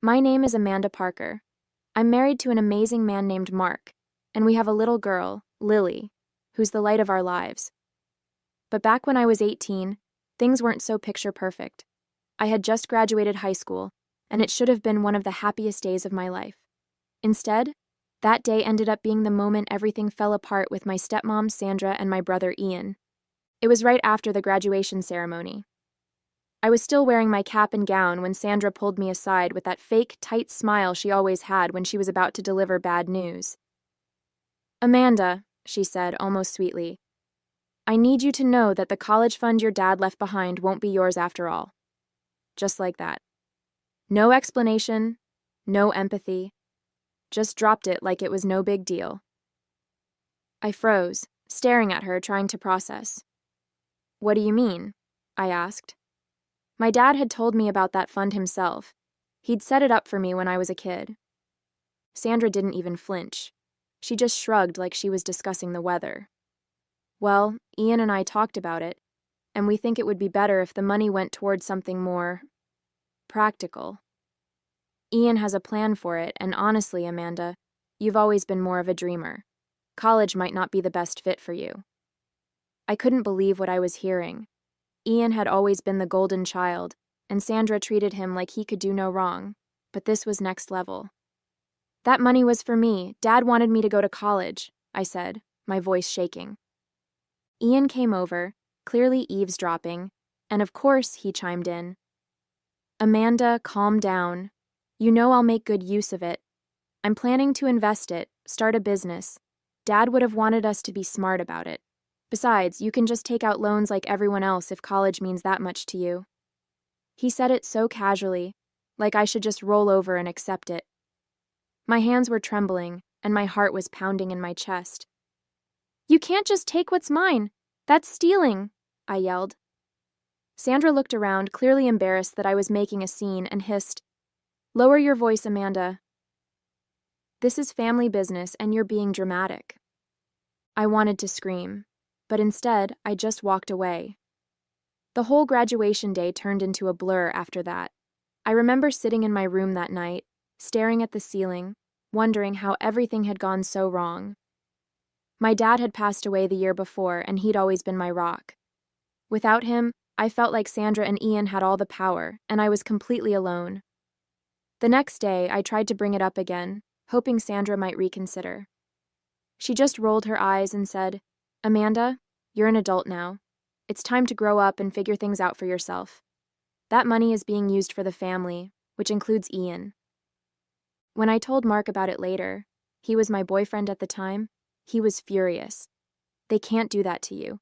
My name is Amanda Parker. I'm married to an amazing man named Mark, and we have a little girl, Lily, who's the light of our lives. But back when I was 18, things weren't so picture perfect. I had just graduated high school, and it should have been one of the happiest days of my life. Instead, that day ended up being the moment everything fell apart with my stepmom, Sandra, and my brother, Ian. It was right after the graduation ceremony. I was still wearing my cap and gown when Sandra pulled me aside with that fake, tight smile she always had when she was about to deliver bad news. "Amanda," she said, almost sweetly, "I need you to know that the college fund your dad left behind won't be yours after all." Just like that. No explanation, no empathy. Just dropped it like it was no big deal. I froze, staring at her, trying to process. "What do you mean?" I asked. My dad had told me about that fund himself. He'd set it up for me when I was a kid. Sandra didn't even flinch. She just shrugged like she was discussing the weather. "Well, Ian and I talked about it, and we think it would be better if the money went towards something more practical. Ian has a plan for it, and honestly, Amanda, you've always been more of a dreamer. College might not be the best fit for you." I couldn't believe what I was hearing. Ian had always been the golden child, and Sandra treated him like he could do no wrong, but this was next level. "That money was for me. Dad wanted me to go to college," I said, my voice shaking. Ian came over, clearly eavesdropping, and of course he chimed in. "Amanda, calm down. You know I'll make good use of it. I'm planning to invest it, start a business. Dad would have wanted us to be smart about it. Besides, you can just take out loans like everyone else if college means that much to you." He said it so casually, like I should just roll over and accept it. My hands were trembling, and my heart was pounding in my chest. "You can't just take what's mine. That's stealing," I yelled. Sandra looked around, clearly embarrassed that I was making a scene, and hissed, "Lower your voice, Amanda. This is family business, and you're being dramatic." I wanted to scream, but instead, I just walked away. The whole graduation day turned into a blur after that. I remember sitting in my room that night, staring at the ceiling, wondering how everything had gone so wrong. My dad had passed away the year before, and he'd always been my rock. Without him, I felt like Sandra and Ian had all the power, and I was completely alone. The next day, I tried to bring it up again, hoping Sandra might reconsider. She just rolled her eyes and said, "Amanda, you're an adult now. It's time to grow up and figure things out for yourself. That money is being used for the family, which includes Ian." When I told Mark about it later, he was my boyfriend at the time, he was furious. "They can't do that to you.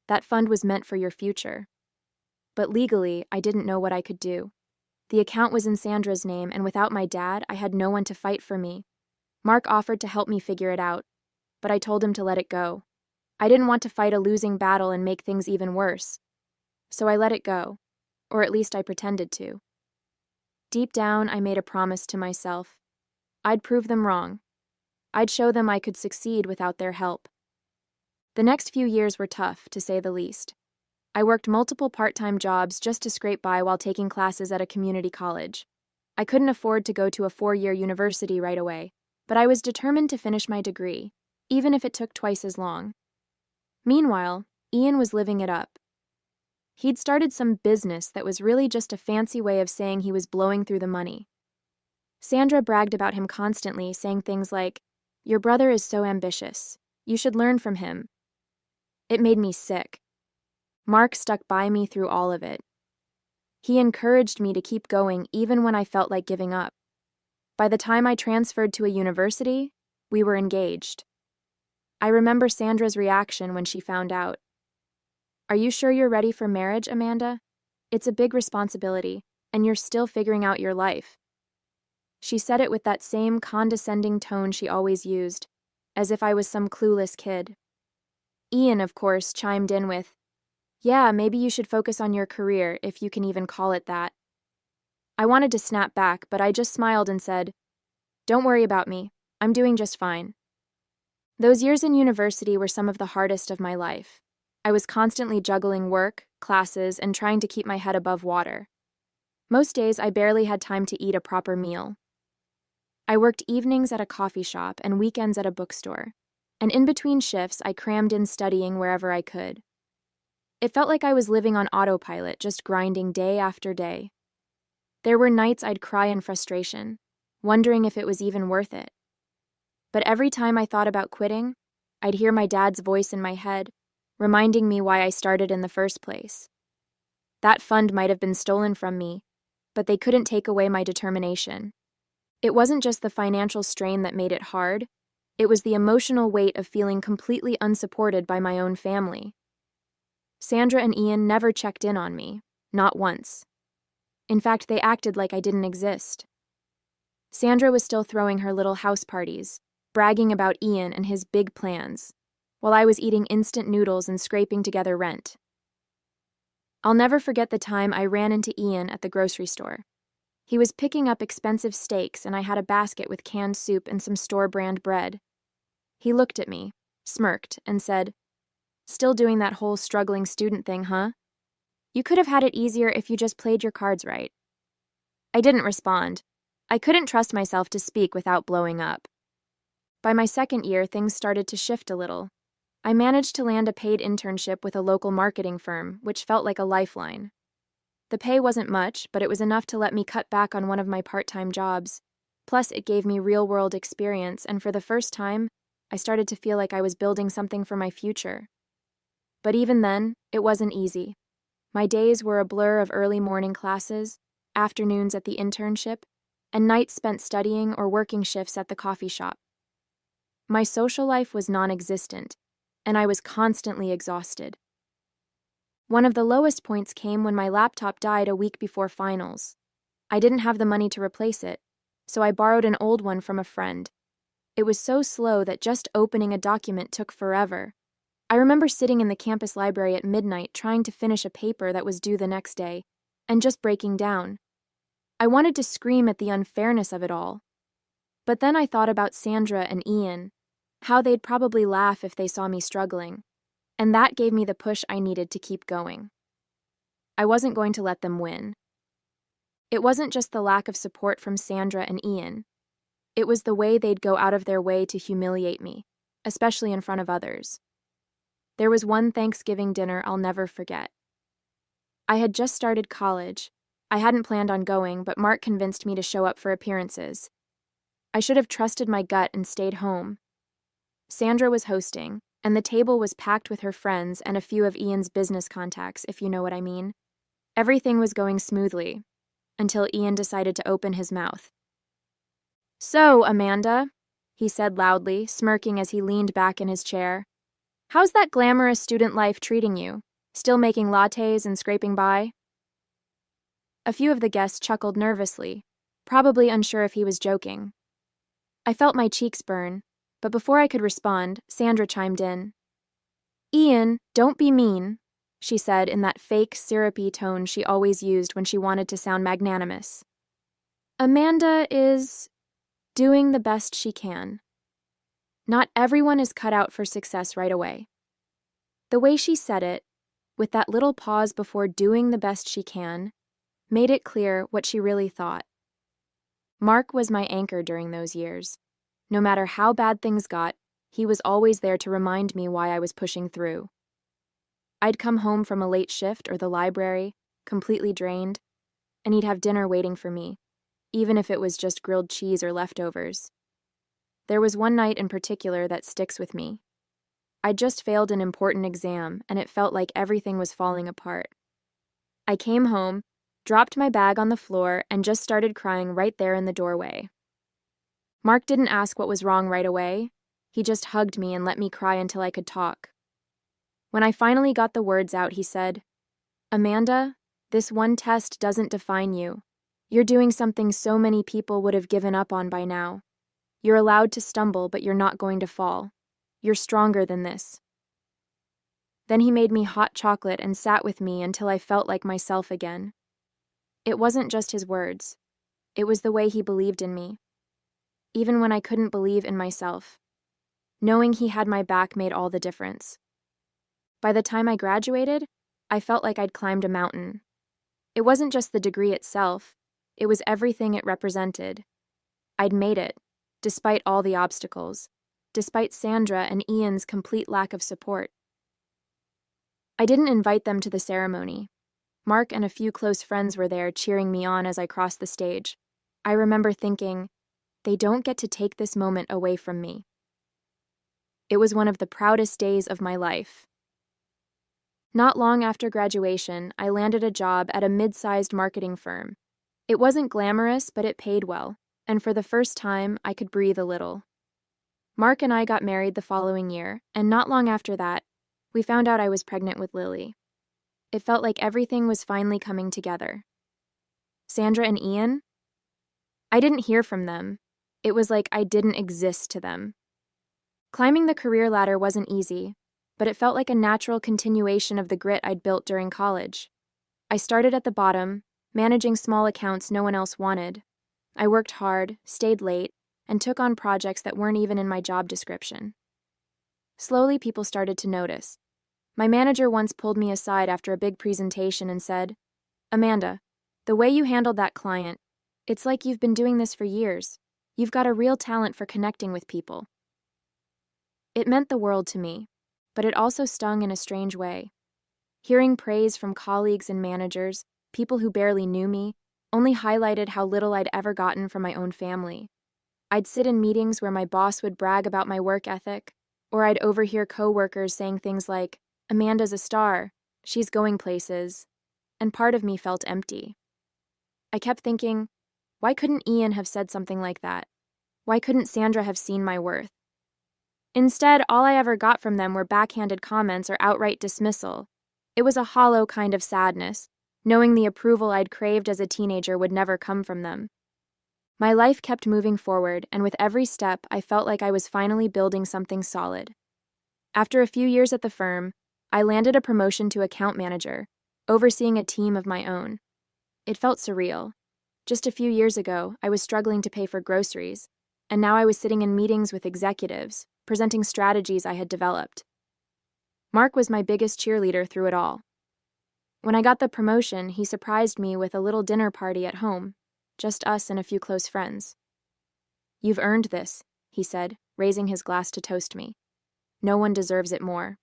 That fund was meant for your future." But legally, I didn't know what I could do. The account was in Sandra's name, and without my dad, I had no one to fight for me. Mark offered to help me figure it out, but I told him to let it go. I didn't want to fight a losing battle and make things even worse. So I let it go, or at least I pretended to. Deep down, I made a promise to myself. I'd prove them wrong. I'd show them I could succeed without their help. The next few years were tough, to say the least. I worked multiple part-time jobs just to scrape by while taking classes at a community college. I couldn't afford to go to a 4-year university right away, but I was determined to finish my degree, even if it took twice as long. Meanwhile, Ian was living it up. He'd started some business that was really just a fancy way of saying he was blowing through the money. Sandra bragged about him constantly, saying things like, "Your brother is so ambitious. You should learn from him." It made me sick. Mark stuck by me through all of it. He encouraged me to keep going even when I felt like giving up. By the time I transferred to a university, we were engaged. I remember Sandra's reaction when she found out. "Are you sure you're ready for marriage, Amanda? It's a big responsibility, and you're still figuring out your life." She said it with that same condescending tone she always used, as if I was some clueless kid. Ian, of course, chimed in with, "Yeah, maybe you should focus on your career, if you can even call it that." I wanted to snap back, but I just smiled and said, "Don't worry about me. I'm doing just fine." Those years in university were some of the hardest of my life. I was constantly juggling work, classes, and trying to keep my head above water. Most days, I barely had time to eat a proper meal. I worked evenings at a coffee shop and weekends at a bookstore, and in between shifts, I crammed in studying wherever I could. It felt like I was living on autopilot, just grinding day after day. There were nights I'd cry in frustration, wondering if it was even worth it. But every time I thought about quitting, I'd hear my dad's voice in my head, reminding me why I started in the first place. That fund might have been stolen from me, but they couldn't take away my determination. It wasn't just the financial strain that made it hard, it was the emotional weight of feeling completely unsupported by my own family. Sandra and Ian never checked in on me, not once. In fact, they acted like I didn't exist. Sandra was still throwing her little house parties, bragging about Ian and his big plans, while I was eating instant noodles and scraping together rent. I'll never forget the time I ran into Ian at the grocery store. He was picking up expensive steaks, and I had a basket with canned soup and some store-brand bread. He looked at me, smirked, and said, "Still doing that whole struggling student thing, huh? You could have had it easier if you just played your cards right." I didn't respond. I couldn't trust myself to speak without blowing up. By my second year, things started to shift a little. I managed to land a paid internship with a local marketing firm, which felt like a lifeline. The pay wasn't much, but it was enough to let me cut back on one of my part-time jobs. Plus, it gave me real-world experience, and for the first time, I started to feel like I was building something for my future. But even then, it wasn't easy. My days were a blur of early morning classes, afternoons at the internship, and nights spent studying or working shifts at the coffee shop. My social life was non-existent, and I was constantly exhausted. One of the lowest points came when my laptop died a week before finals. I didn't have the money to replace it, so I borrowed an old one from a friend. It was so slow that just opening a document took forever. I remember sitting in the campus library at midnight trying to finish a paper that was due the next day, and just breaking down. I wanted to scream at the unfairness of it all. But then I thought about Sandra and Ian, how they'd probably laugh if they saw me struggling, and that gave me the push I needed to keep going. I wasn't going to let them win. It wasn't just the lack of support from Sandra and Ian. It was the way they'd go out of their way to humiliate me, especially in front of others. There was one Thanksgiving dinner I'll never forget. I had just started college. I hadn't planned on going, but Mark convinced me to show up for appearances. I should have trusted my gut and stayed home. Sandra was hosting, and the table was packed with her friends and a few of Ian's business contacts, if you know what I mean. Everything was going smoothly, until Ian decided to open his mouth. "So, Amanda," he said loudly, smirking as he leaned back in his chair, "how's that glamorous student life treating you? Still making lattes and scraping by?" A few of the guests chuckled nervously, probably unsure if he was joking. I felt my cheeks burn, but before I could respond, Sandra chimed in. "Ian, don't be mean," she said in that fake, syrupy tone she always used when she wanted to sound magnanimous. "Amanda is doing the best she can. Not everyone is cut out for success right away." The way she said it, with that little pause before doing the best she can, made it clear what she really thought. Mark was my anchor during those years. No matter how bad things got, he was always there to remind me why I was pushing through. I'd come home from a late shift or the library, completely drained, and he'd have dinner waiting for me, even if it was just grilled cheese or leftovers. There was one night in particular that sticks with me. I'd just failed an important exam, and it felt like everything was falling apart. I came home, dropped my bag on the floor, and just started crying right there in the doorway. Mark didn't ask what was wrong right away. He just hugged me and let me cry until I could talk. When I finally got the words out, he said, "Amanda, this one test doesn't define you. You're doing something so many people would have given up on by now. You're allowed to stumble, but you're not going to fall. You're stronger than this." Then he made me hot chocolate and sat with me until I felt like myself again. It wasn't just his words. It was the way he believed in me. Even when I couldn't believe in myself. Knowing he had my back made all the difference. By the time I graduated, I felt like I'd climbed a mountain. It wasn't just the degree itself, it was everything it represented. I'd made it, despite all the obstacles, despite Sandra and Ian's complete lack of support. I didn't invite them to the ceremony. Mark and a few close friends were there cheering me on as I crossed the stage. I remember thinking, they don't get to take this moment away from me. It was one of the proudest days of my life. Not long after graduation, I landed a job at a mid-sized marketing firm. It wasn't glamorous, but it paid well, and for the first time, I could breathe a little. Mark and I got married the following year, and not long after that, we found out I was pregnant with Lily. It felt like everything was finally coming together. Sandra and Ian? I didn't hear from them. It was like I didn't exist to them. Climbing the career ladder wasn't easy, but it felt like a natural continuation of the grit I'd built during college. I started at the bottom, managing small accounts no one else wanted. I worked hard, stayed late, and took on projects that weren't even in my job description. Slowly, people started to notice. My manager once pulled me aside after a big presentation and said, "Amanda, the way you handled that client, it's like you've been doing this for years. You've got a real talent for connecting with people." It meant the world to me, but it also stung in a strange way. Hearing praise from colleagues and managers, people who barely knew me, only highlighted how little I'd ever gotten from my own family. I'd sit in meetings where my boss would brag about my work ethic, or I'd overhear coworkers saying things like, "Amanda's a star, she's going places," and part of me felt empty. I kept thinking, why couldn't Ian have said something like that? Why couldn't Sandra have seen my worth? Instead, all I ever got from them were backhanded comments or outright dismissal. It was a hollow kind of sadness, knowing the approval I'd craved as a teenager would never come from them. My life kept moving forward, and with every step, I felt like I was finally building something solid. After a few years at the firm, I landed a promotion to account manager, overseeing a team of my own. It felt surreal. Just a few years ago, I was struggling to pay for groceries, and now I was sitting in meetings with executives, presenting strategies I had developed. Mark was my biggest cheerleader through it all. When I got the promotion, he surprised me with a little dinner party at home, just us and a few close friends. "You've earned this," he said, raising his glass to toast me. "No one deserves it more."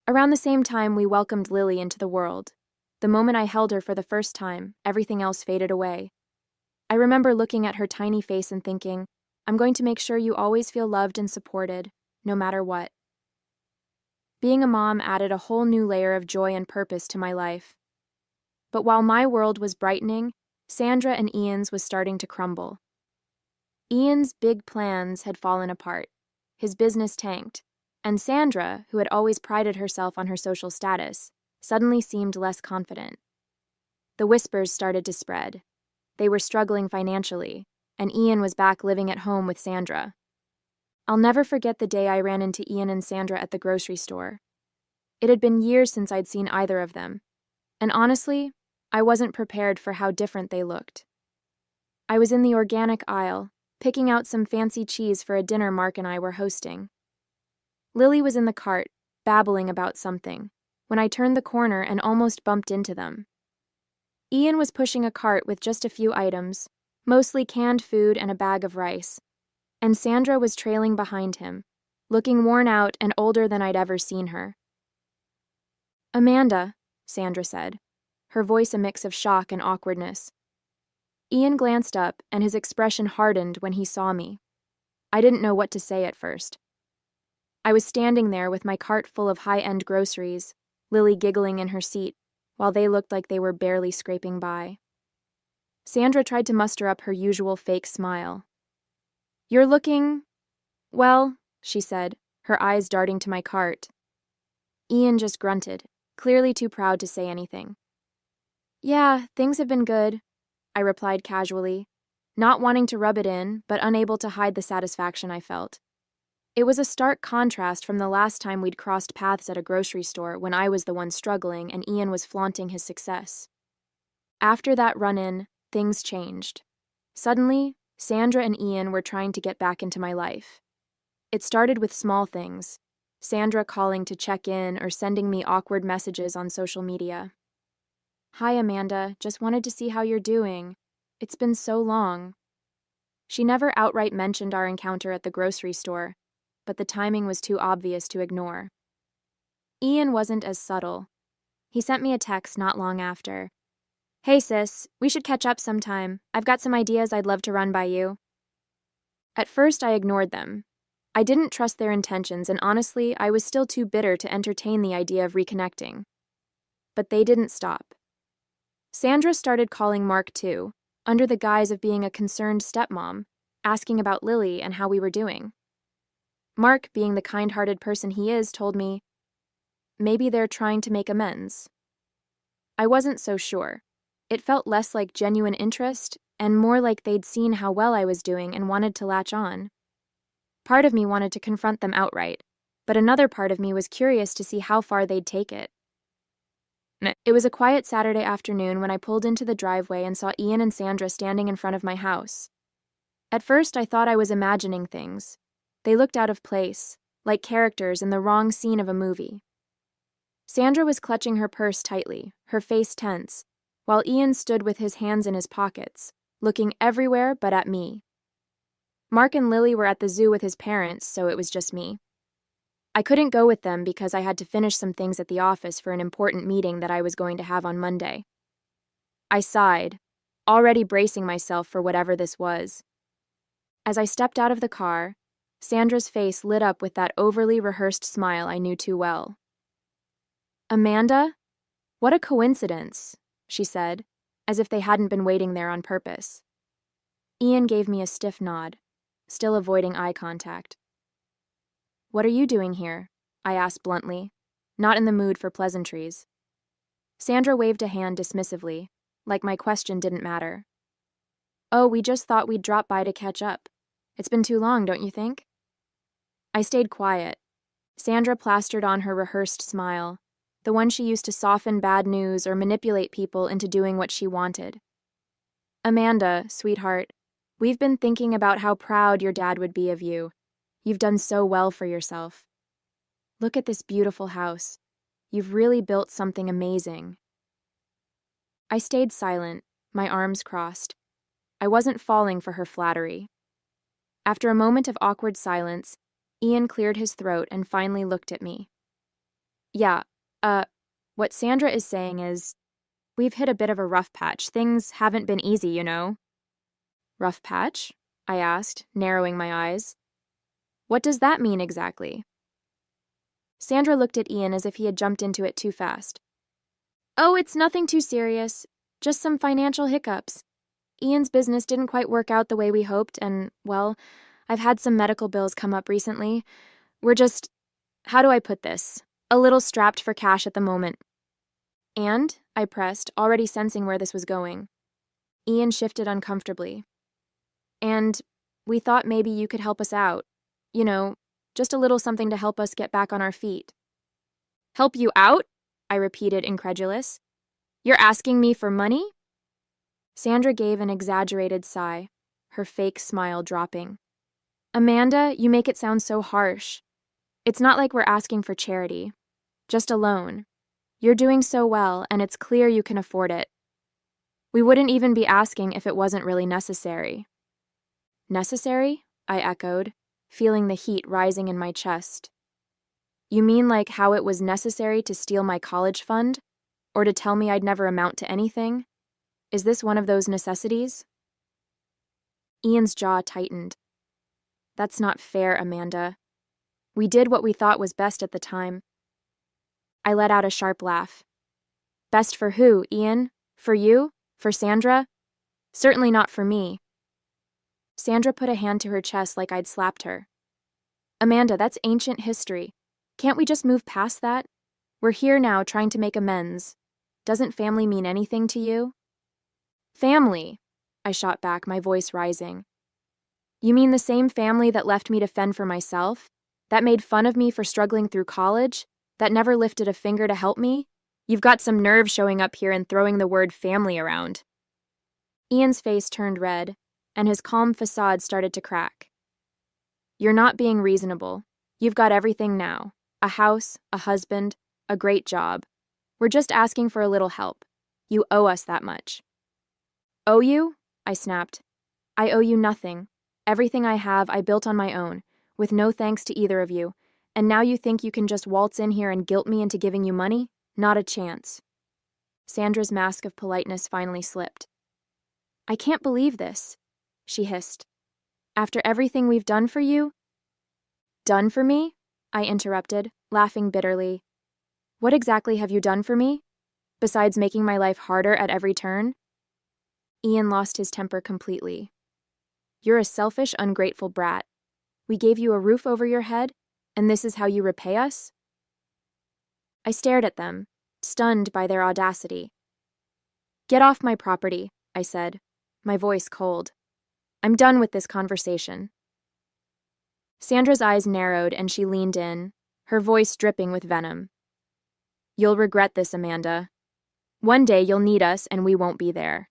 Around the same time, we welcomed Lily into the world. The moment I held her for the first time, everything else faded away. I remember looking at her tiny face and thinking, I'm going to make sure you always feel loved and supported, no matter what. Being a mom added a whole new layer of joy and purpose to my life. But while my world was brightening, Sandra and Ian's was starting to crumble. Ian's big plans had fallen apart. His business tanked, and Sandra, who had always prided herself on her social status, suddenly seemed less confident. The whispers started to spread. They were struggling financially, and Ian was back living at home with Sandra. I'll never forget the day I ran into Ian and Sandra at the grocery store. It had been years since I'd seen either of them, and honestly, I wasn't prepared for how different they looked. I was in the organic aisle, picking out some fancy cheese for a dinner Mark and I were hosting. Lily was in the cart, babbling about something, when I turned the corner and almost bumped into them. Ian was pushing a cart with just a few items, mostly canned food and a bag of rice, and Sandra was trailing behind him, looking worn out and older than I'd ever seen her. "Amanda," Sandra said, her voice a mix of shock and awkwardness. Ian glanced up, and his expression hardened when he saw me. I didn't know what to say at first. I was standing there with my cart full of high-end groceries, Lily giggling in her seat, while they looked like they were barely scraping by. Sandra tried to muster up her usual fake smile. "You're looking... well," she said, her eyes darting to my cart. Ian just grunted, clearly too proud to say anything. "Yeah, things have been good," I replied casually, not wanting to rub it in, but unable to hide the satisfaction I felt. It was a stark contrast from the last time we'd crossed paths at a grocery store when I was the one struggling and Ian was flaunting his success. After that run-in, things changed. Suddenly, Sandra and Ian were trying to get back into my life. It started with small things, Sandra calling to check in or sending me awkward messages on social media. Hi, Amanda. Just wanted to see how you're doing. It's been so long. She never outright mentioned our encounter at the grocery store, but the timing was too obvious to ignore. Ian wasn't as subtle. He sent me a text not long after. Hey sis, we should catch up sometime. I've got some ideas I'd love to run by you. At first I ignored them. I didn't trust their intentions, and honestly, I was still too bitter to entertain the idea of reconnecting. But they didn't stop. Sandra started calling Mark too, under the guise of being a concerned stepmom, asking about Lily and how we were doing. Mark, being the kind-hearted person he is, told me, maybe they're trying to make amends. I wasn't so sure. It felt less like genuine interest and more like they'd seen how well I was doing and wanted to latch on. Part of me wanted to confront them outright, but another part of me was curious to see how far they'd take it. It was a quiet Saturday afternoon when I pulled into the driveway and saw Ian and Sandra standing in front of my house. At first, I thought I was imagining things. They looked out of place, like characters in the wrong scene of a movie. Sandra was clutching her purse tightly, her face tense, while Ian stood with his hands in his pockets, looking everywhere but at me. Mark and Lily were at the zoo with his parents, so it was just me. I couldn't go with them because I had to finish some things at the office for an important meeting that I was going to have on Monday. I sighed, already bracing myself for whatever this was. As I stepped out of the car, Sandra's face lit up with that overly rehearsed smile I knew too well. Amanda? What a coincidence, she said, as if they hadn't been waiting there on purpose. Ian gave me a stiff nod, still avoiding eye contact. What are you doing here? I asked bluntly, not in the mood for pleasantries. Sandra waved a hand dismissively, like my question didn't matter. Oh, we just thought we'd drop by to catch up. It's been too long, don't you think? I stayed quiet. Sandra plastered on her rehearsed smile, the one she used to soften bad news or manipulate people into doing what she wanted. Amanda, sweetheart, we've been thinking about how proud your dad would be of you. You've done so well for yourself. Look at this beautiful house. You've really built something amazing. I stayed silent, my arms crossed. I wasn't falling for her flattery. After a moment of awkward silence, Ian cleared his throat and finally looked at me. Yeah, what Sandra is saying is, we've hit a bit of a rough patch. Things haven't been easy, you know. Rough patch? I asked, narrowing my eyes. What does that mean exactly? Sandra looked at Ian as if he had jumped into it too fast. Oh, it's nothing too serious. Just some financial hiccups. Ian's business didn't quite work out the way we hoped, and, well, I've had some medical bills come up recently. We're just, how do I put this? A little strapped for cash at the moment. And, I pressed, already sensing where this was going. Ian shifted uncomfortably. And we thought maybe you could help us out. You know, just a little something to help us get back on our feet. Help you out? I repeated, incredulous. You're asking me for money? Sandra gave an exaggerated sigh, her fake smile dropping. Amanda, you make it sound so harsh. It's not like we're asking for charity. Just a loan. You're doing so well, and it's clear you can afford it. We wouldn't even be asking if it wasn't really necessary. Necessary? I echoed, feeling the heat rising in my chest. You mean like how it was necessary to steal my college fund? Or to tell me I'd never amount to anything? Is this one of those necessities? Ian's jaw tightened. That's not fair, Amanda. We did what we thought was best at the time. I let out a sharp laugh. Best for who, Ian? For you? For Sandra? Certainly not for me. Sandra put a hand to her chest like I'd slapped her. Amanda, that's ancient history. Can't we just move past that? We're here now trying to make amends. Doesn't family mean anything to you? Family, I shot back, my voice rising. You mean the same family that left me to fend for myself? That made fun of me for struggling through college? That never lifted a finger to help me? You've got some nerve showing up here and throwing the word family around. Ian's face turned red, and his calm facade started to crack. You're not being reasonable. You've got everything now. A house, a husband, a great job. We're just asking for a little help. You owe us that much." "Owe you?" I snapped. "I owe you nothing. Everything I have I built on my own, with no thanks to either of you, and now you think you can just waltz in here and guilt me into giving you money? Not a chance." Sandra's mask of politeness finally slipped. "I can't believe this," she hissed. "After everything we've done for you?" "Done for me?" I interrupted, laughing bitterly. "What exactly have you done for me? Besides making my life harder at every turn?" Ian lost his temper completely. "You're a selfish, ungrateful brat. We gave you a roof over your head, and this is how you repay us?" I stared at them, stunned by their audacity. "Get off my property," I said, my voice cold. "I'm done with this conversation." Sandra's eyes narrowed and she leaned in, her voice dripping with venom. "You'll regret this, Amanda. One day you'll need us and we won't be there."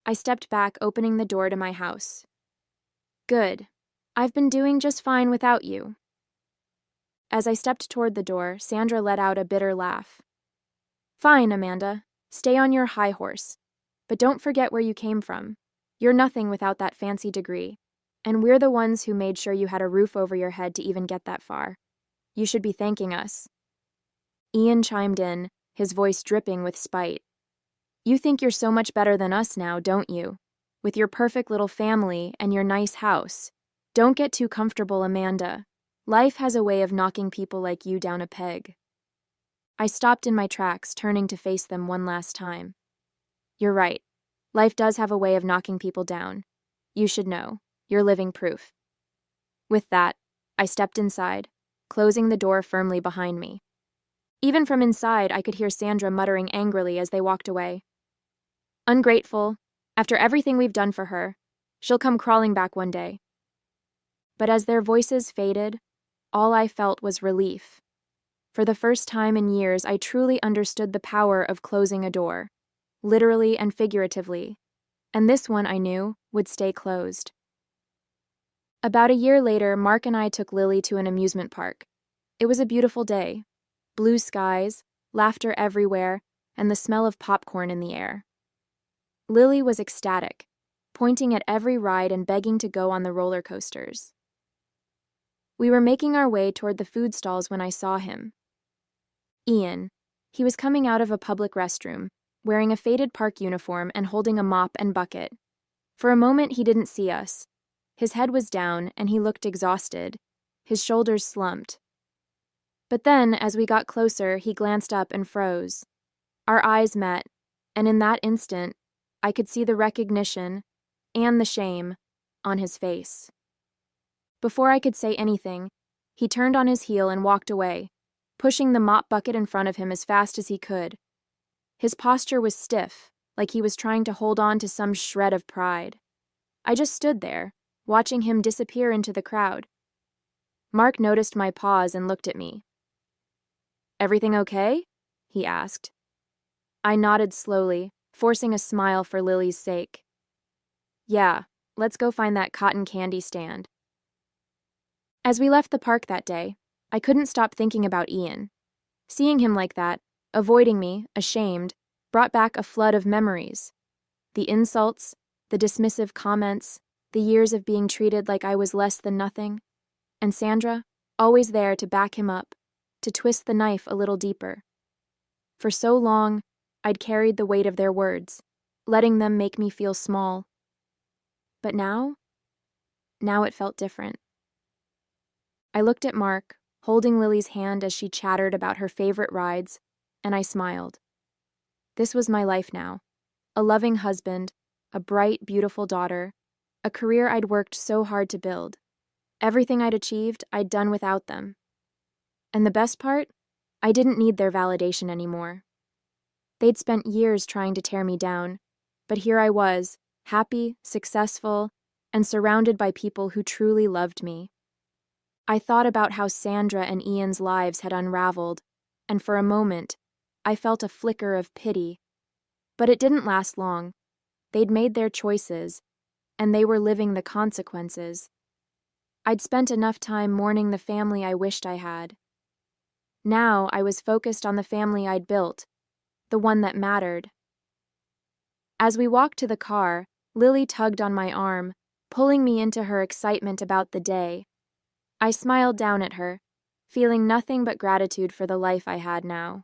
I stepped back, opening the door to my house. "Good. I've been doing just fine without you." As I stepped toward the door, Sandra let out a bitter laugh. "Fine, Amanda. Stay on your high horse. But don't forget where you came from. You're nothing without that fancy degree. And we're the ones who made sure you had a roof over your head to even get that far. You should be thanking us." Ian chimed in, his voice dripping with spite. "You think you're so much better than us now, don't you? With your perfect little family and your nice house. Don't get too comfortable, Amanda. Life has a way of knocking people like you down a peg." I stopped in my tracks, turning to face them one last time. "You're right. Life does have a way of knocking people down. You should know. You're living proof." With that, I stepped inside, closing the door firmly behind me. Even from inside, I could hear Sandra muttering angrily as they walked away. "Ungrateful. After everything we've done for her, she'll come crawling back one day." But as their voices faded, all I felt was relief. For the first time in years, I truly understood the power of closing a door, literally and figuratively, and this one, I knew, would stay closed. About a year later, Mark and I took Lily to an amusement park. It was a beautiful day. Blue skies, laughter everywhere, and the smell of popcorn in the air. Lily was ecstatic, pointing at every ride and begging to go on the roller coasters. We were making our way toward the food stalls when I saw him. Ian. He was coming out of a public restroom, wearing a faded park uniform and holding a mop and bucket. For a moment, he didn't see us. His head was down, and he looked exhausted, his shoulders slumped. But then, as we got closer, he glanced up and froze. Our eyes met, and in that instant, I could see the recognition, and the shame, on his face. Before I could say anything, he turned on his heel and walked away, pushing the mop bucket in front of him as fast as he could. His posture was stiff, like he was trying to hold on to some shred of pride. I just stood there, watching him disappear into the crowd. Mark noticed my pause and looked at me. "Everything okay?" he asked. I nodded slowly, forcing a smile for Lily's sake. "Yeah, let's go find that cotton candy stand." As we left the park that day, I couldn't stop thinking about Ian. Seeing him like that, avoiding me, ashamed, brought back a flood of memories. The insults, the dismissive comments, the years of being treated like I was less than nothing, and Sandra, always there to back him up, to twist the knife a little deeper. For so long, I'd carried the weight of their words, letting them make me feel small. But now it felt different. I looked at Mark, holding Lily's hand as she chattered about her favorite rides, and I smiled. This was my life now. A loving husband, a bright, beautiful daughter, a career I'd worked so hard to build. Everything I'd achieved, I'd done without them. And the best part? I didn't need their validation anymore. They'd spent years trying to tear me down, but here I was, happy, successful, and surrounded by people who truly loved me. I thought about how Sandra and Ian's lives had unraveled, and for a moment, I felt a flicker of pity. But it didn't last long. They'd made their choices, and they were living the consequences. I'd spent enough time mourning the family I wished I had. Now I was focused on the family I'd built, the one that mattered. As we walked to the car, Lily tugged on my arm, pulling me into her excitement about the day. I smiled down at her, feeling nothing but gratitude for the life I had now.